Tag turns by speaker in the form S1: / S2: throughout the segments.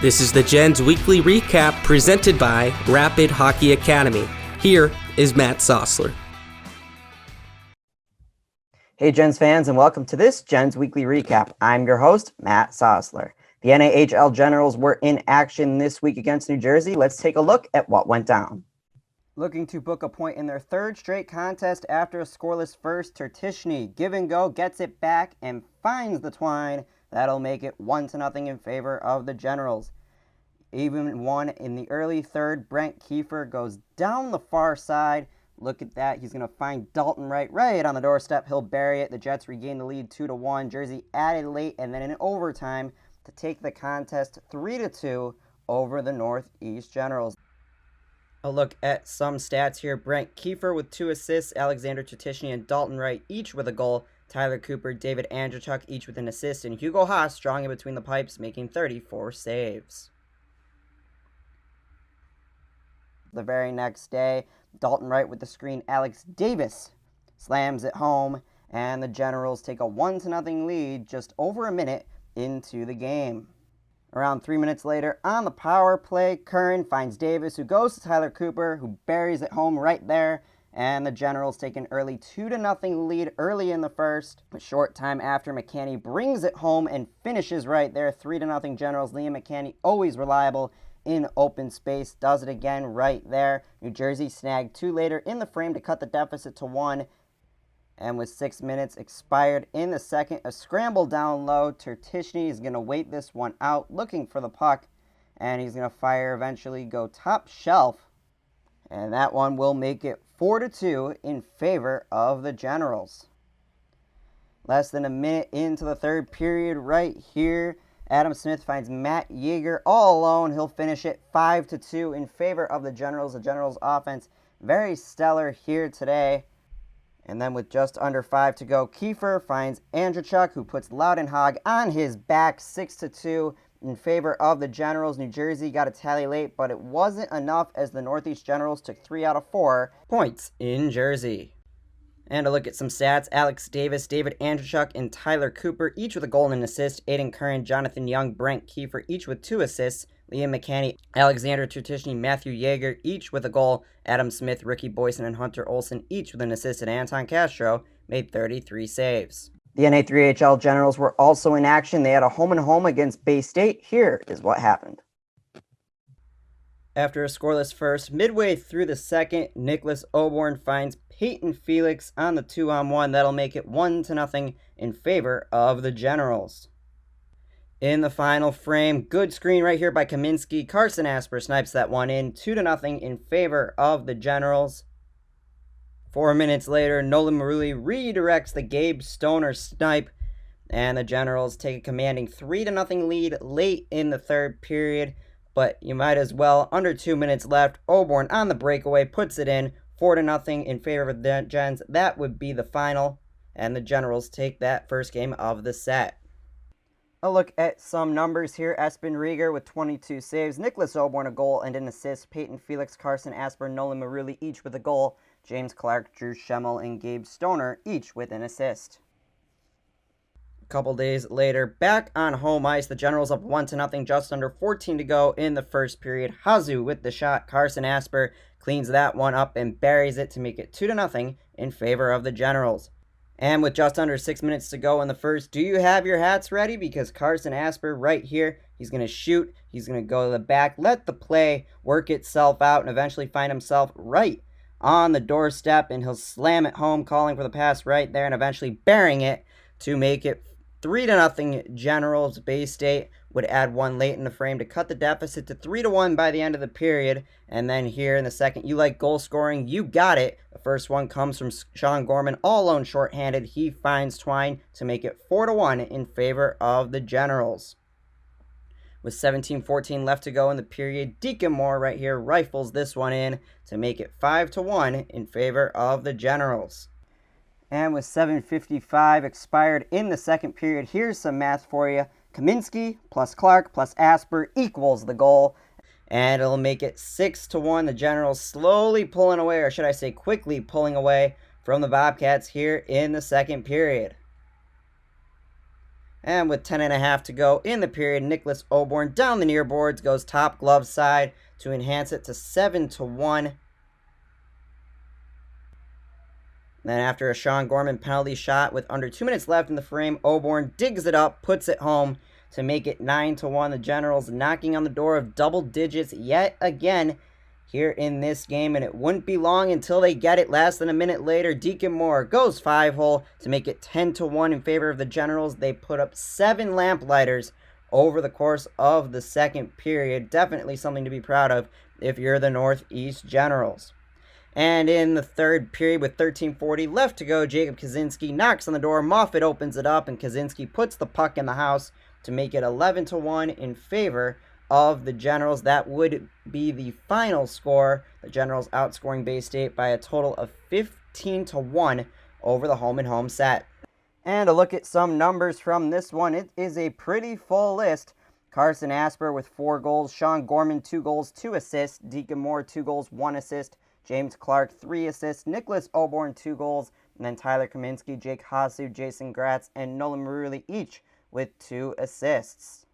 S1: This is the Gens Weekly Recap presented by Rapid Hockey Academy. Here is Matt Sossler.
S2: Hey Gens fans, and welcome to this Gens Weekly Recap. I'm your host, Matt Sossler. The NAHL Generals were in action this week against New Jersey. Let's take a look at what went down. Looking to book a point in their third straight contest after a scoreless first, Tertishny give and go, gets it back, and finds the twine. That'll make it 1-0 in favor of the Generals. Even one in the early third, Brent Kiefer goes down the far side. Look at that. He's going to find Dalton right on the doorstep. He'll bury it. The Jets regain the lead 2-1. Jersey added late and then in overtime to take the contest 3-2 over the Northeast Generals. A look at some stats here. Brent Kiefer with 2 assists. Alexander Tertishny and Dalton Wright each with a goal. Tyler Cooper, David Andreychuk each with an assist. And Hugo Haas strong in between the pipes, making 34 saves. The very next day, Dalton Wright with the screen. Alex Davis slams it home. And the Generals take a 1-0 lead just over a minute into the game. Around 3 minutes later, on the power play, Curran finds Davis, who goes to Tyler Cooper, who buries it home right there. And the Generals take an early 2-0 lead early in the first. A short time after, McCanny brings it home and finishes right there. 3-0 Generals. Liam McCanny, always reliable in open space, does it again right there. New Jersey snagged 2 later in the frame to cut the deficit to 1. And with 6 minutes expired in the second, a scramble down low. Tertishny is going to wait this one out, looking for the puck. And he's going to fire eventually, go top shelf. And that one will make it 4-2 in favor of the Generals. Less than a minute into the third period right here, Adam Smith finds Matt Yeager all alone. He'll finish it 5-2 in favor of the Generals. The Generals offense very stellar here today. And then with just under 5 to go, Kiefer finds Andreychuk, who puts Loudenhog on his back, 6-2 in favor of the Generals. New Jersey got a tally late, but it wasn't enough as the Northeast Generals took 3 out of 4 points in Jersey. And a look at some stats. Alex Davis, David Andreychuk, and Tyler Cooper, each with a goal and an assist. Aiden Curran, Jonathan Young, Brent Kiefer, each with 2 assists. Liam McCanny, Alexander Tertishny, Matthew Yeager, each with a goal. Adam Smith, Ricky Boyson, and Hunter Olsen, each with an assist. And Anton Castro made 33 saves. The NA3HL Generals were also in action. They had a home-and-home against Bay State. Here is what happened. After a scoreless first, midway through the second, Nicholas Oborn finds Peyton Felix on the 2-on-1. That'll make it 1-0 in favor of the Generals. In the final frame, good screen right here by Kaminsky. Carson Asper snipes that one in, 2-0 in favor of the Generals. 4 minutes later, Nolan Maruli redirects the Gabe Stoner snipe, and the Generals take a commanding 3-0 lead late in the third period. But you might as well, under 2 minutes left, Oborn on the breakaway puts it in, 4-0 in favor of the Gens. That would be the final, and the Generals take that first game of the set. A look at some numbers here. Espen Rieger with 22 saves, Nicholas Oborn a goal and an assist, Peyton Felix, Carson Asper, Nolan Maruli each with a goal, James Clark, Drew Schemmel, and Gabe Stoner each with an assist. A couple days later, back on home ice, the Generals up 1-0, just under 14 to go in the first period. Hazu with the shot, Carson Asper cleans that one up and buries it to make it 2-0 in favor of the Generals. And with just under 6 minutes to go in the first, do you have your hats ready? Because Carson Asper right here, he's going to shoot, he's going to go to the back, let the play work itself out, and eventually find himself right on the doorstep, and he'll slam it home, calling for the pass right there, and eventually burying it to make it 3-0 Generals. Bay State would add one late in the frame to cut the deficit to 3-1 by the end of the period. And then here in the second, you like goal scoring, you got it. The first one comes from Sean Gorman, all alone shorthanded. He finds Twine to make it 4-1 in favor of the Generals. With 17:14 left to go in the period, Deacon Moore right here rifles this one in to make it 5-1 in favor of the Generals. And with 7:55 expired in the second period, here's some math for you. Kaminsky plus Clark plus Asper equals the goal. And it'll make it 6-1. The Generals slowly pulling away, or should I say quickly pulling away from the Bobcats here in the second period. And with 10.5 to go in the period, Nicholas Oborn down the near boards goes top glove side to enhance it to 7-1. Then after a Sean Gorman penalty shot with under 2 minutes left in the frame, Oborn digs it up, puts it home to make it 9-1. The Generals knocking on the door of double digits yet again here in this game, and it wouldn't be long until they get it. Less than a minute later, Deacon Moore goes 5-hole to make it 10-1 in favor of the Generals. They put up 7 lamplighters over the course of the second period. Definitely something to be proud of if you're the Northeast Generals. And in the third period with 13:40 left to go, Jacob Kaczynski knocks on the door. Moffitt opens it up, and Kaczynski puts the puck in the house to make it 11-1 in favor of the Generals. That would be the final score. The Generals outscoring Bay State by a total of 15-1 over the home and home set. And a look at some numbers from this one. It is a pretty full list. Carson Asper with 4 goals. Sean Gorman, 2 goals, 2 assists. Deacon Moore, 2 goals, 1 assist. James Clark, 3 assists. Nicholas Oborn, 2 goals. And then Tyler Kaminsky, Jake Hasu, Jason Gratz, and Nolan Maruli each with 2 assists.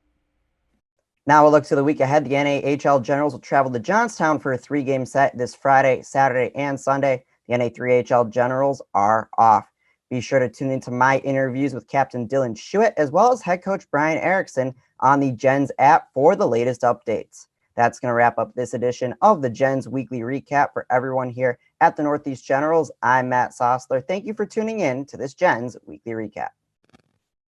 S2: Now we'll look to the week ahead. The NAHL Generals will travel to Johnstown for a 3-game set this Friday, Saturday, and Sunday. The NA3HL Generals are off. Be sure to tune into my interviews with Captain Dylan Schuett as well as head coach Brian Erickson on the Gens app for the latest updates. That's going to wrap up this edition of the Gens Weekly Recap for everyone here at the Northeast Generals. I'm Matt Sossler. Thank you for tuning in to this Gens Weekly Recap.